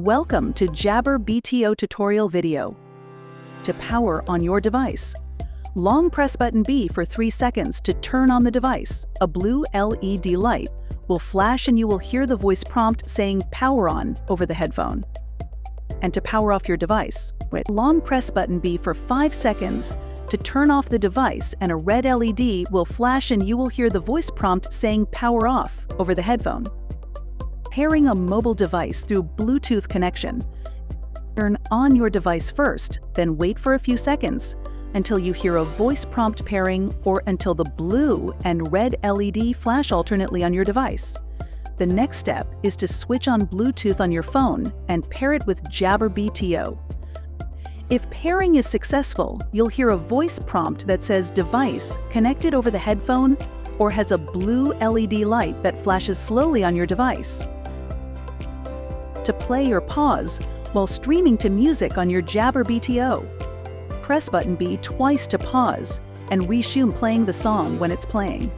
Welcome to Jabbre BTO tutorial video. To power on your device, long press button B for 3 seconds to turn on the device. A blue LED light will flash and you will hear the voice prompt saying power on over the headphone. And to power off your device, long press button B for 5 seconds to turn off the device, and a red LED will flash and you will hear the voice prompt saying power off over the headphone. Pairing a mobile device through Bluetooth connection. Turn on your device first, then wait for a few seconds until you hear a voice prompt pairing or until the blue and red LED flash alternately on your device. The next step is to switch on Bluetooth on your phone and pair it with Jabbre BTO. If pairing is successful, you'll hear a voice prompt that says device connected over the headphone or has a blue LED light that flashes slowly on your device. To play or pause while streaming to music on your Jabbre BTO, press button B twice to pause and resume playing the song when it's playing.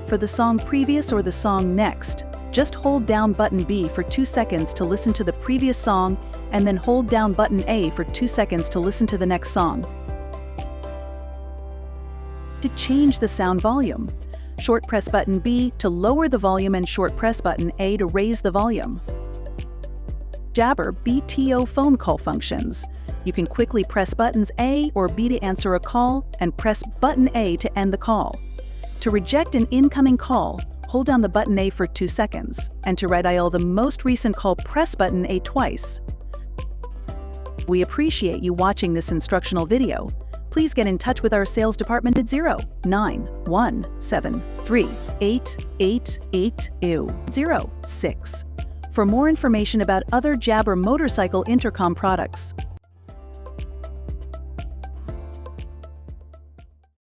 For the song previous or the song next, just hold down button B for 2 seconds to listen to the previous song and then hold down button A for 2 seconds to listen to the next song. To change the sound volume, short press button B to lower the volume and short press button A to raise the volume. Jabbre BTO phone call functions. You can quickly press buttons A or B to answer a call and press button A to end the call. To reject an incoming call, hold down the button A for 2 seconds, and to redial the most recent call, press button A twice. We appreciate you watching this instructional video. Please get in touch with our sales department at 0917388806 for more information about other Jabbre motorcycle intercom products.